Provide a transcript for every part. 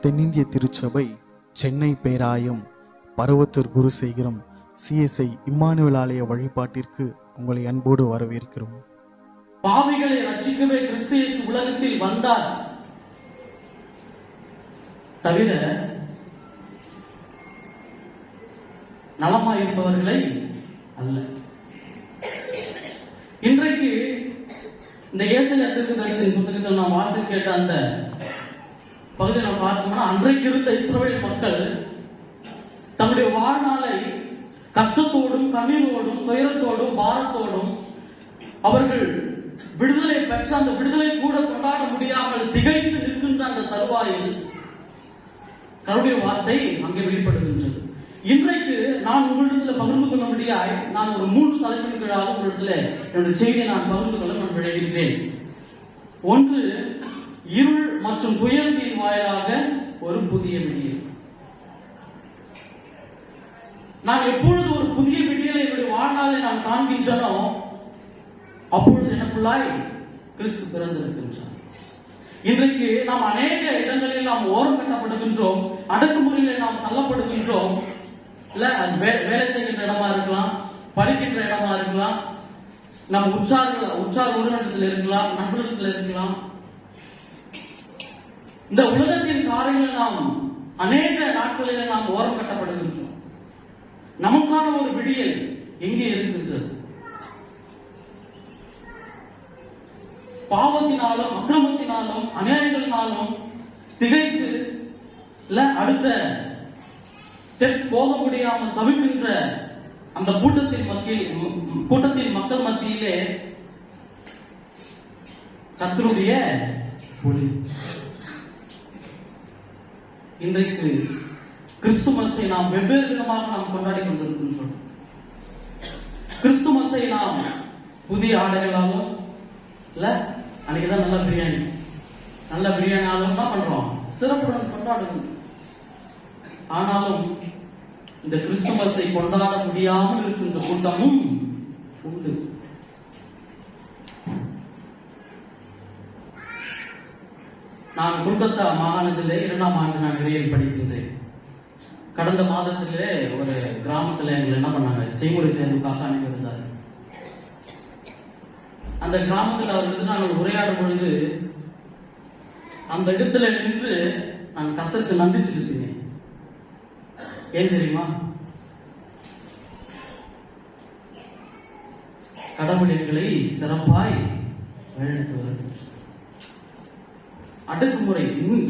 தென்னிந்திய திருச்சபை Chennai பேராயம் Paruvathur குருசேகரம் CSI Emmanuel ஆலய வழிபாட்டிற்கு உங்களை அன்போடு வரவேற்கிறோம். பாவிகளை ரட்சிக்கவே கிறிஸ்து இயேசு உலகத்தில் வந்தார் தவிர நலமாயிருப்பவர்களை அல்ல. இன்றைக்கு இந்த ஏசாயா தீர்க்கதரிசியின் புத்தகத்தில் நாம் வாசிக்க கேட்ட அந்த பகுதியை நாம் பார்த்தோம்னா, அன்றைக்கு இருந்த இஸ்ரவேல் மக்கள் தங்களுடைய வாழ்நாளை கஷ்டத்தோடும் கண்ணீரோடும் துயரத்தோடும் பாரத்தோடும் அவர்கள் விடுதலை பெற்ற அந்த விடுதலை கூட கொண்டாட முடியாமல் திகைத்து நிற்கின்ற அந்த தருவாயில் கர்த்தருடைய வார்த்தை அங்கே வெளிப்படுகின்றது. இன்றைக்கு நான் உங்களிடத்தில் பகிர்ந்து கொள்ள முடியாய் நான் ஒரு 3 தலைப்பின் கீழாக உங்களிடத்தில் என்னுடைய செய்தியை நான் பகிர்ந்து கொள்ள நான் விளைகின்றேன். ஒன்று, இருள் மற்றும் துயரத்தின் வாயிலாக ஒரு புதிய விடியல். நான் எப்பொழுது ஒரு புதிய விடியலை என்னுடைய வாழ்நாளை நான் காண்கின்றனோ அப்பொழுது எனக்குள்ளாய் கிறிஸ்து பிறந்திருக்கின்றார். இன்றைக்கு நாம் அநேக இடங்களில் நாம் ஓரம் கட்டப்படுகின்றோம், அடக்குமுறையில் நாம் தள்ளப்படுகின்றோம். இல்ல வேலை செய்கின்ற இடமா இருக்கலாம், படிக்கின்ற இடமா இருக்கலாம், நம் உற்சாக உறவினத்தில் இருக்கலாம், நண்பர்களிடத்தில் இருக்கலாம். இந்த உலகத்தின் காரியங்களில் நாம் அநேக நாட்களில் நாம் ஓரம் கட்டப்படுகின்றோம். நமக்கான ஒரு விடியல் எங்கே இருக்கின்றது? பாவத்தினாலும் அக்கிரமத்தினாலும் அநியாயங்களினாலும் திகைத்து அடுத்த ஸ்டெப் போக முடியாமல் தவிக்கின்ற அந்த கூட்டத்தின் மக்கள் மத்தியிலே கர்த்தருடைய ஒளி. இன்றைக்கு கிறிஸ்துமஸை நாம் வெவ்வேறு விதமாக நாம் கொண்டாடி கொண்டிருக்கின்றோம். கிறிஸ்துமஸை நாம் புதிய ஆடைகளாலும் இல்ல அன்னைக்குதான் நல்ல பிரியாணி ஆளும் தான் பண்றோம், சிறப்புடன் கொண்டாடுகின்றோம். ஆனாலும் இந்த கிறிஸ்துமஸை கொண்டாட முடியாமல் இருக்கின்ற கூட்டமும் உண்டு. நான் கொல்கத்தா மாகாணத்திலே 2ஆம் ஆண்டு நான் இறையில் படிக்கின்றேன். கடந்த மாதத்திலே ஒரு கிராமத்துல எங்களை என்ன பண்ணாங்க, செய்முறை தேர்வுக்காக அனுப்பியிருந்தார். அந்த கிராமத்தில் அவர்களுக்கு நான் உரையாடும் பொழுது அந்த இடத்துல நின்று நான் கர்த்தருக்கு நன்றி செலுத்தினேன். ஏன் தெரியுமா? கடவுள் எங்களை சிறப்பாய் வழிநடத்தி வருகின்றார். அடக்குமுறை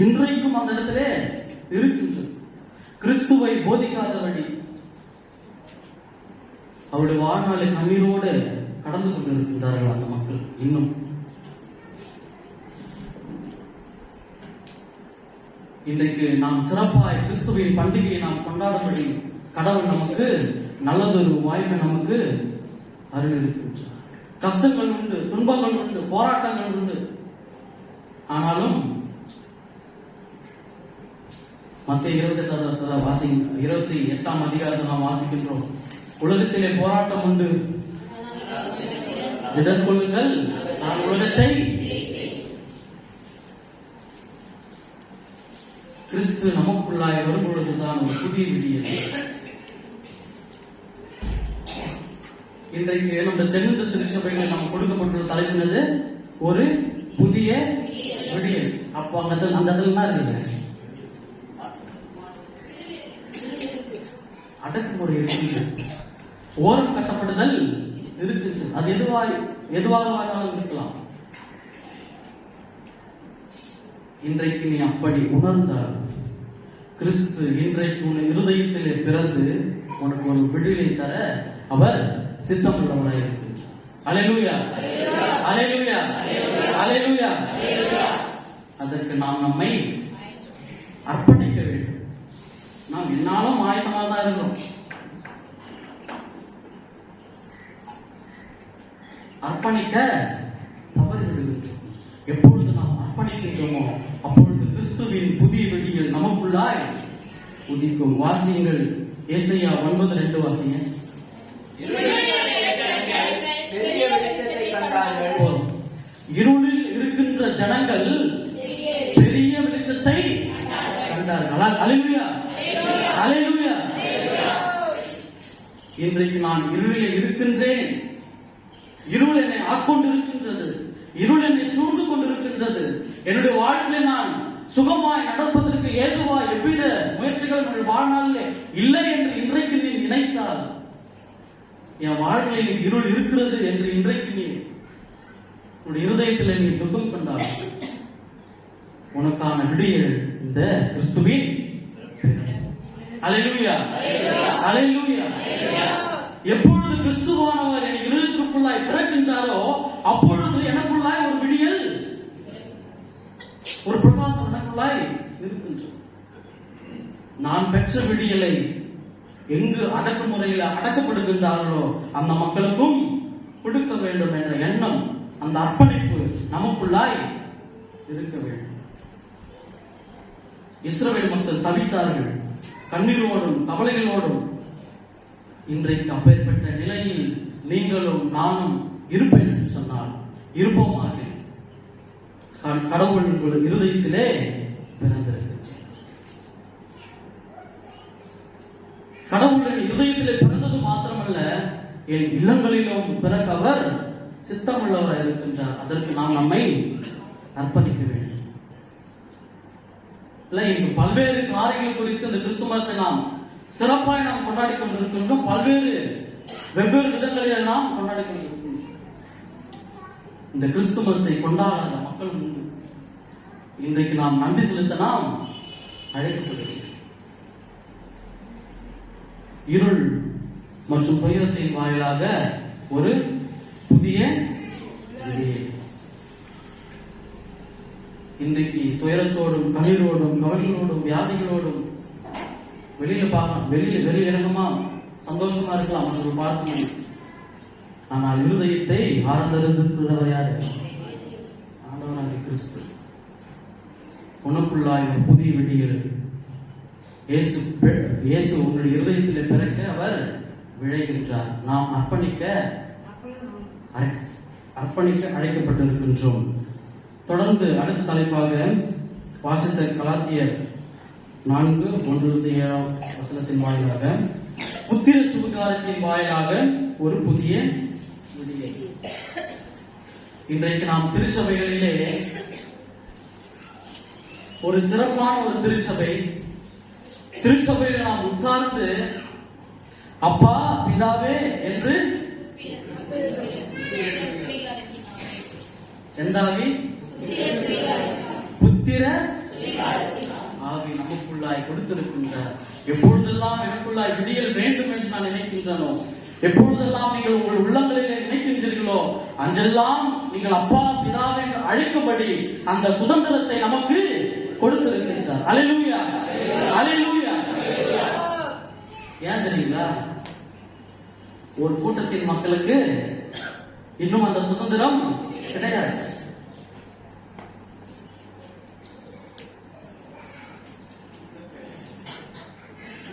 இன்றைக்கும் அந்த இடத்துல இருக்கின்றது. கிறிஸ்துவை போதிக்காதபடி அவருடைய வாழ்நாளை கண்ணீரோடு கடந்து கொண்டிருக்கின்றார்கள் அந்த மக்கள். இன்னும் இன்றைக்கு நாம் சிறப்பாய் கிறிஸ்துவின் பண்டிகையை நாம் கொண்டாடும்படி கடவுள் நமக்கு நல்லதொரு வாய்ப்பை நமக்கு அருள் இருக்கின்றார். கஷ்டங்கள் உண்டு, துன்பங்கள் உண்டு, போராட்டங்கள் உண்டு. ஆனாலும் மத்திய 28ஆம் அதிகாரத்தை நாம் வாசிக்கின்றோம். உலகத்திலே போராட்டம் உண்டு, எதிர்கொள்ளுங்கள், நான் உலகத்தை. கிறிஸ்து நமக்குள்ளாய் வரும் பொழுதுதான் ஒரு புதிய விடியல். இன்றைக்கு நம்ம தென்னிந்திய திருச்சபையில் நம்ம கொடுக்கப்பட்டுள்ள தலைப்பினது ஒரு புதிய விடியல். அப்போ அந்த இடத்துல என்ன இருக்குது? அடக்குமுறை இருக்கின்றது, ஓரம் கட்டப்படுதல் இருக்கின்றது. அது எதுவாக இருக்கலாம். இன்றைக்கு நீ அப்படி உணர்ந்தால் கிறிஸ்து இன்றைக்கு உன் இருதயத்திலே பிறந்து உனக்கு ஒரு விடுதலை தர அவர் சித்தம் உள்ளவராய் இருக்கின்றார். அல்லேலூயா, அல்லேலூயா, அல்லேலூயா. அதற்கு நாம் நம்மை அர்ப்பணிக்க வேண்டும். நாம் என்னாலும் ஆயத்தமாக தான் இருக்கிறோம். அர்ப்பணிக்க தவறிவிடுகின்றோம். எப்பொழுது நாம் அர்ப்பணிக்கின்றோமோ அப்பொழுது கிறிஸ்துவின் புதிய விடியல் நமக்குள்ளாய் உதிக்கும். வாசியுங்கள், ஏசாயா 9:2 வாசிங்க. இருளில் இருக்கின்ற ஜனங்கள் பெரிய வெளிச்சத்தை கண்டார்கள். அல்லேலூயா, அல்லேலூயா. இன்றைக்கு நான் இருளிலே இருக்கின்றேன், இருள் என்னை ஆட்கொண்டு இருக்கின்றது, இருள் என்னை சூழ்ந்து கொண்டிருக்கின்றது, என்னுடைய வாழ்க்கையில நான் சுகமாய் நடப்பதற்கு ஏதுவா எவ்வித முயற்சிகள் என்னுடைய வாழ்நாளிலே இல்லை என்று இன்றைக்கு நீ நினைத்தால், என் வாழ்க்கையில் இருள் இருக்கிறது என்று இன்றைக்கு நீ உன்னுடைய இருதயத்தில் நீ துக்கம் கொண்டால், உனக்கான விடியல் இந்த கிறிஸ்துவின். அல்லேலூயா, அல்லேலூயா. எப்பொழுது கிறிஸ்துவானவர் என் இருதயத்திற்குள்ளாய் பிறக்கின்றாரோ அப்பொழுது எனக்குள்ளாய் ஒரு விடியல், ஒரு பிரகாசம் எனக்குள்ளாய் இருக்கின்றது. நான் பெற்ற விடியலை எங்கு அடக்குமுறையில் அடக்கப்படுகின்றார்களோ அந்த மக்களுக்கும் கொடுக்க வேண்டும் என்ற எண்ணம், அந்த அர்ப்பணிப்பு நமக்குள்ளாய் இருக்க வேண்டும். இஸ்ரவேல் மக்கள் தவித்தார்கள், கண்ணீரோடும் கவலைகளோடும். இன்றைக்கு அப்பேற்பட்ட நிலையில் நீங்களும் நானும் இருப்பேன் என்று சொன்னால் இருப்போமாக. கடவுள் உங்கள் இருதயத்திலே பிறந்திருக்கு. கடவுளின் இருதயத்திலே பிறந்தது மாத்திரமல்ல, என் இல்லங்களிலும் பிறக்க அவர் சித்தமுள்ளவராக இருக்கின்றார். அதற்கு நாம் நம்மை அர்ப்பணிக்க வேண்டும். இங்கு பல்வேறு காரியங்கள் குறித்து இந்த கிறிஸ்துமஸை நாம் சிறப்பாய் நாம் கொண்டாடி கொண்டிருக்கின்றோம். வெவ்வேறு விதங்களில் நாம் கொண்டாடி கொண்டிருக்கின்றோம். இந்த கிறிஸ்துமஸை கொண்டாடாத மக்கள் உண்டு. இன்றைக்கு நாம் நன்றி செலுத்த நாம் அழைக்கப்படுகிறோம். இருள் மற்றும் துயரத்தின் வாயிலாக ஒரு புதிய விடியல். இன்றைக்கு துயரத்தோடும் கண்ணீரோடும் கவலைகளோடும் வியாதிகளோடும் வெளியில பார்க்கலாம், வெளியிறங்கமா சந்தோஷமா இருக்கலாம், மற்றவர்கள் பார்க்க முடியும். ஆனால் இருதயத்தை ஆழ்ந்திருக்கிறவர் யாரு? ஆண்டவராகிய கிறிஸ்து. உனக்குள்ளாய் ஒரு புதிய விடியல். இயேசு உங்களுடைய இருதயத்தில் பிறக்க அவர் விழைகின்றார். நாம் அர்ப்பணிக்க அழைக்கப்பட்டிருக்கின்றோம். தொடர்ந்து அடுத்த தலைப்பாக வாசித்த கலாத்தியர் 4:1-7 வாயிலாக புத்திர சுவிகாரத்தின் வாயிலாக ஒரு புதிய விடியல். இன்றைக்கு நாம் திருச்சபைகளிலே ஒரு சிறப்பான ஒரு திருச்சபையில் நாம் உட்கார்ந்து அப்பா பிதாவே என்று எந்தாவி புத்திர ஆவி நமக்குள்ளாய் கொடுத்திருக்கின்றார். எப்பொழுதெல்லாம் எனக்குள்ளாய் விடியல் வேண்டும் என்று நான் நினைக்கின்றனோ, எப்பொழுதெல்லாம் நீங்கள் உங்கள் உள்ளங்களிலே நினைக்கின்றீர்களோ அன்றெல்லாம் நீங்கள் அப்பா பிதாவை என்று அழைக்கும்படி அந்த சுதந்திரத்தை நமக்கு கொடுத்திருக்கின்றார். அல்லேலூயா, அல்லேலூயா. ஏன் தெரியுங்களா? ஒரு கூட்டத்தின் மக்களுக்கு இன்னும் அந்த சுதந்திரம் கிடையாது.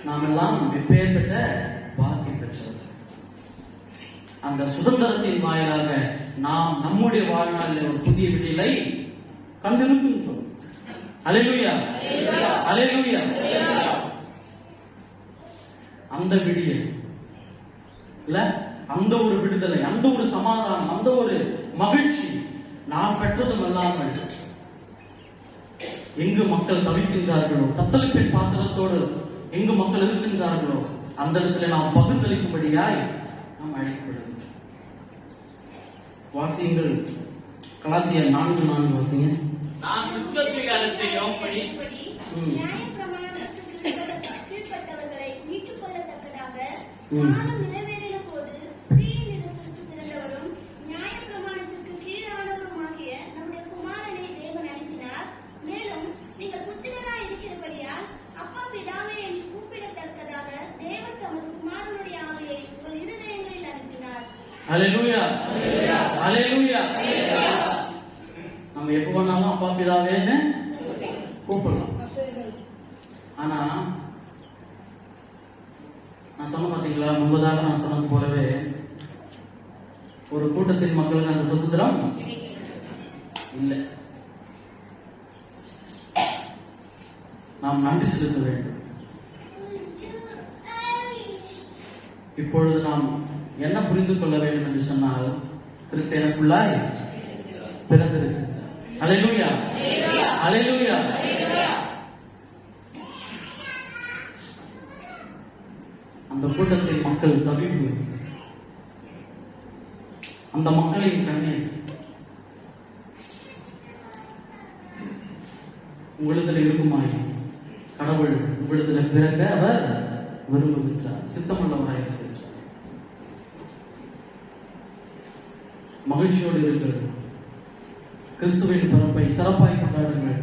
நாம் எல்லாம் எப்பேற்பட்ட பாக்கியம் பெற்றவர். அந்த சுதந்திரத்தின் வாயிலாக நாம் நம்முடைய வாழ்நாளில் ஒரு புதிய விடியலை கண்டிருக்கின்றோம். அல்லேலூயா, அல்லேலூயா. அந்த விடியல் இல்ல, அந்த ஒரு விடுதலை, அந்த ஒரு சமாதானம், அந்த ஒரு மகிழ்ச்சி நாம் பெற்றதும் அல்லாமல் எங்கு மக்கள் தவிக்கின்றார்களோ, தத்தளிப்பின் பாத்திரத்தோடு எங்கு மக்கள் இருக்கின்றார்களோ அந்த இடத்துல நாம் பகிர்ந்தளிக்கும்படியாய் நாம் அழைக்கப்படுகின்றோம். வாசியுங்கள், கலாத்தியர் 4:4 வாசிங்க. நாம் கிறிஸ்துவிகாரத்தையும் கீழ்ப்பட்டவர்களை மீட்டுக் கொள்ளத்தக்கதாக காலம் நிறைவேறின போது ஸ்திரீயின் நிலத்திற்கு பிறந்தவரும் நியாய பிரமாணத்திற்கு கீழானவருமாகிய நம்முடைய குமாரனை தேவன் அனுப்பினார். மேலும் நீங்கள் புத்திரராய் இருக்கிறபடியால் அப்பா பிதாவே என்று கூப்பிடத்தக்கதாக தேவன் தமது குமாரனுடைய ஆவியை உங்கள் இருதயங்களில் அனுப்பினார். அல்லேலூயா, அல்லேலூயா. நம்ம எப்ப வேணாலும் அப்பா பிதாவேன்னு கூப்பிடலாம். ஆனா நான் சொன்ன பாத்தீங்களா, முன்பதாக நான் சொன்னது போலவே ஒரு கூட்டத்தின் மக்களுக்கு அந்த சுதந்திரம் இல்லை. நாம் நன்றி செலுத்த வேண்டும். இப்பொழுது நாம் என்ன புரிந்து கொள்ள வேண்டும் என்று சொன்னால், கிறிஸ்து எனக்குள்ளாய் பிறந்திருக்கிறார். அல்லேலூயா, அல்லேலூயா. அந்த கூட்டத்தில் மக்கள் தவிப்பு, அந்த மக்களின் கண்ணீர் உங்களிடத்தில் இருக்குமாய் கடவுள் உங்களிடத்தில் பிறக்க அவர் விரும்புகின்றார், சித்தமுள்ளவராக இருக்கின்றார். மகிழ்ச்சியோடு இருக்கிறது. கிறிஸ்துவின் பிறப்பை சிறப்பாய் கொண்டாடுங்கள்.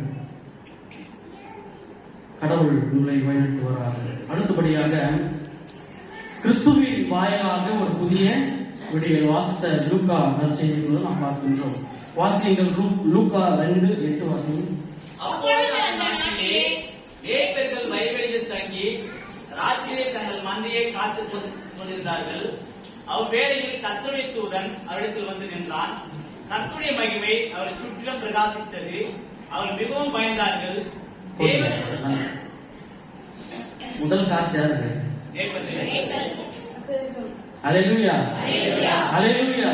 கடவுள் உங்களை வழிநடத்துவாராக. அடுத்தபடியாக கிறிஸ்துவின் வாயிலாக ஒரு புதிய விடியல். வாசித்த லூக்கா நற்செய்திகளை நாம் பார்க்கின்றோம். வாசியங்கள் லூக்கா 2:8 வாசியும். அப்பொழுது அந்த நாட்டிலே மேய்ப்பர்கள் வயல்வெளியில் தங்கி ராத்திரியை தங்கள் மந்தையை காத்துக் கொண்டிருந்தார்கள். அவ்வேளையில் கர்த்தருடைய தூதன் அவரிடத்தில் வந்து நின்றான். கர்த்தருடைய மகிமை அவரை சுற்றிலும் பிரகாசித்தது. அவர் மிகவும் பயந்தார்கள். முதல் காட்சி யாருக்கு? மேய்ப்பர்கள். அல்லேலூயா, அல்லேலூயா.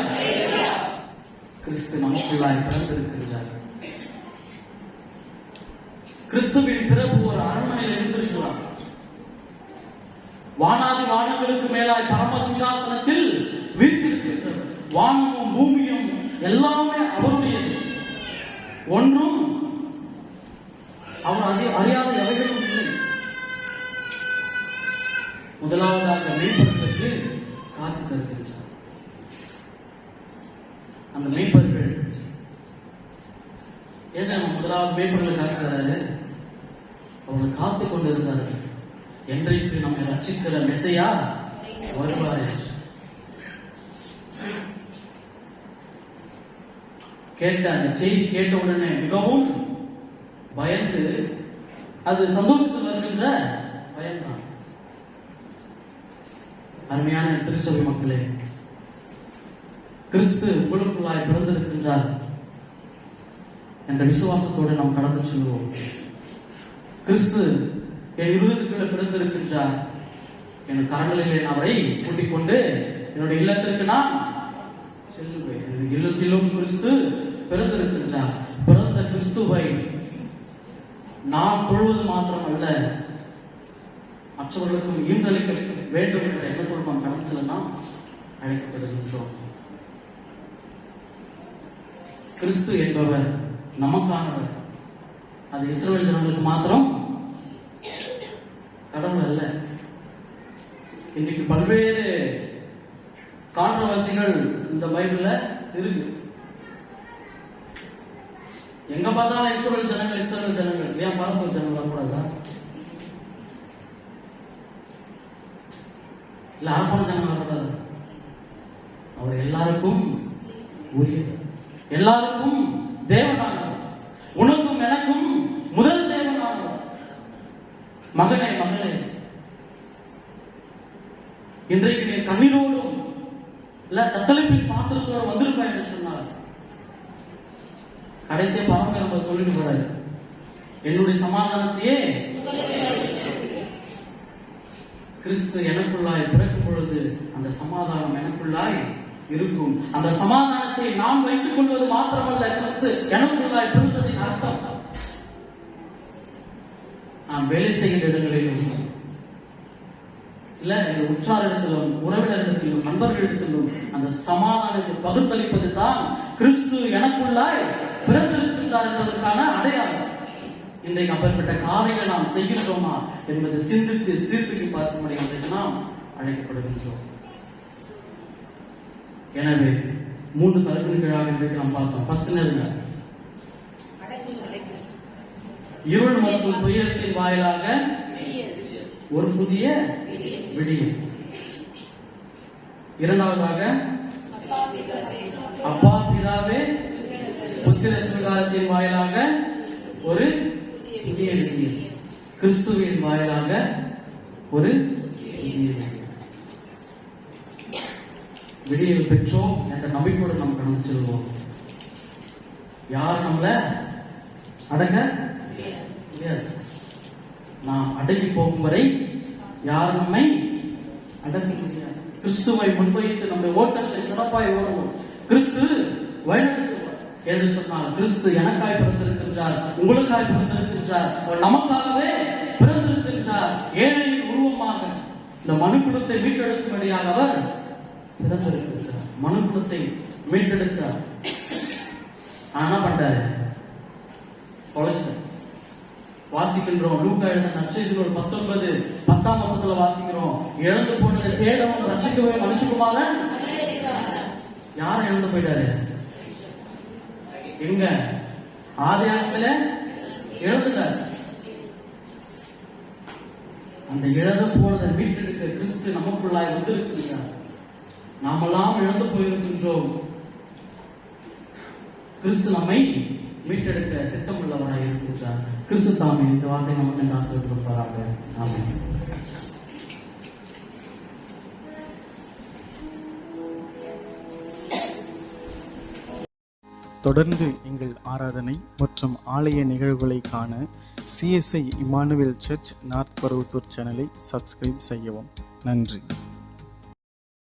கிறிஸ்து நமக்குள்ளாய் பிறந்திருக்கிறார். கிறிஸ்துவின் பிறப்பு ஒரு அரண்மனையில் இருந்திருக்கிறார். வானாதி வானங்களுக்கு மேலாய் பரமசிங்காசனத்தில் வீற்றிருக்கிறார். வானமும் பூமியும் எல்லாமே அவருடையது. ஒன்றும் அவர் அறியாத எவைகளும் இல்லை. முதலாவதாக மேய்ப்பர்களுக்கு காட்சி தருகின்றார். அந்த மேய்ப்பர்கள் ஏன் முதலாவது மேய்ப்பர்கள் காட்சி தராரு? அவர்கள் காத்து கொண்டிருந்தார்கள். என்றைக்கு நம்மை ரட்சிக்கிற மெசையா வருவார் என்று கேட்ட அந்த செய்தி கேட்ட உடனே மிகவும் பயந்து, அது சந்தோஷத்தில் வருகின்ற பயம்தான். அருமையான திருச்சபை மக்களே, கிறிஸ்து உங்களுக்குள்ளாய் பிறந்திருக்கின்றார் என்ற விசுவாசத்தோடு நாம் கடந்து செல்வோம். கிறிஸ்து என் இருதயத்துக்குள்ள பிறந்திருக்கின்றார். என் கரங்களிலே நான் அவரை கூட்டிக் கொண்டு என்னுடைய இல்லத்திற்கு நான் செல்லுவேன். என் இல்லத்திலும் கிறிஸ்து பிறந்திருக்கின்றார். பிறந்த கிறிஸ்துவை நாம் தொழுவது மாத்திரமல்ல, மற்றவர்களுக்கும் ஈன்றளிக்க வேண்டும் என்ற எண்ணத்தோடு நாம் கடந்து செல்ல நாம் அழைக்கப்படுகின்றோம். கிறிஸ்து என்பவர் நமக்கானவர். அது இஸ்ரவேல் ஜனங்களுக்கு மாத்திரம் கடவுள் அல்ல. இன்றைக்கு பல்வேறு கான்ட்ரோவர்சிகள் இந்த பைபிள்ல இருக்கு. எங்க பார்த்தாலும் இஸ்ரவேல் ஜனங்கள், இஸ்ரவேல் ஜனங்கள். ஏன் பரம்பரை ஜனங்கள் வரக்கூடாதா? இல்ல அரப்பான ஜனங்கள் வரக்கூடாது? அவர் எல்லாருக்கும் உரியது, எல்லாருக்கும் தேவனானவர், உனக்கும் எனக்கும் முதல் தேவனானவர். மகனே, மகளே, இன்றைக்கு நீ கண்ணீரோடும் இல்ல தத்தளிப்பின் பாத்திரத்தோடு வந்திருப்பா என்று சொன்னார். கடைசியா பரம்பரை நம்ம சொல்லிட்டு போறாரு, என்னுடைய சமாதானத்தையே. கிறிஸ்து எனக்குள்ளாய் பிறக்கும் பொழுது அந்த சமாதானம் எனக்குள்ளாய் இருக்கும். அந்த சமாதானத்தை நாம் வைத்துக் கொள்வது மாத்திரமல்ல, கிறிஸ்து எனக்குள்ளாய் பிறந்ததின் அர்த்தம். நாம் வேலை செய்கின்ற இடங்களிலும் இல்ல எங்கள் உற்றாரிடத்திலும் உறவினரிடத்திலும் நண்பர்களிடத்திலும் அந்த சமாதானத்தை பகுத்தளிப்பது தான் கிறிஸ்து எனக்குள்ளாய் பிறந்திருக்கின்றார் என்பதற்கான அடையாளம். இன்றைக்கு அப்பேற்பட்ட காரியங்களை நாம் செய்கின்றோமா என்பதை சிந்தித்து சீர்தூக்கி பார்க்கும்படி இன்றைக்கு நாம் அழைக்கப்படுகின்றோம். எனவே 3 தலைப்பின் கீழாக இன்றைக்கு நாம் பார்த்தோம். ஃபர்ஸ்ட் என்னங்க? இருள் மற்றும் துயரத்தின் வாயிலாக ஒரு புதிய விடியல். இரண்டாவதாக அப்பா பிதாவே புத்திர சுகாரத்தின் வாயிலாக ஒரு புதிய விடியல். கிறிஸ்துவின் வாயிலாக ஒரு புதிய விடியல் பெற்றோம் என்ற நம்பிக்கையோடு நாம் கடந்து செல்வோம். யார் நம்மள அடக்க முடியாது. நாம் அடங்கி போகும் வரை யார் நம்மை அடக்க முடியாது. கிறிஸ்துவை முன்வைத்து நம்முடைய ஓட்டங்களை சிறப்பாய் ஓடுவோம். கிறிஸ்து வழிநடத்துவார் என்று சொன்னால், கிறிஸ்து எனக்காய் பிறந்திருக்கின்றார், உங்களுக்காய் பிறந்திருக்கின்றார், அவர் நமக்காகவே பிறந்திருக்கின்றார். ஏழையின் உருவமாக இந்த மனுக்குலத்தை மீட்டெடுக்கும்படியாக அவர் பிறந்திருக்கின்றார். மனுக்குலத்தை மீட்டெடுக்கிறார். என்ன பண்றாரு? தொலைச்சார். வாசிக்கின்றோம் லூக்கா எழுதின நற்செய்தி நூல் 19:10 வாசிக்கிறோம். இழந்து போனதை தேடவும் ரட்சிக்கவே மனுஷகுமாரன் யாரை இழந்து போயிட்டாரு? எங்க? ஆதியாகமத்திலே இழந்துட்டார். அந்த இழந்து போனதை மீட்டெடுக்க கிறிஸ்து நமக்குள்ளாய் வந்திருக்கின்றார். நாமெல்லாம் இழந்து போயிருக்கின்றோம். கிறிஸ்து நம்மை மீட்டெடுக்க சித்தம் உள்ளவராய் இருக்கின்றார். கிறிஸ்து சாமி இந்த வார்த்தை நமக்கு ஆசீர்வதிப்பாராக. ஆமென். தொடர்ந்து எங்கள் ஆராதனை மற்றும் ஆலய நிகழ்வுகளை காண CSI Emmanuel search north Paruvathur சேனலை சப்ஸ்கிரைப் செய்யவும். நன்றி.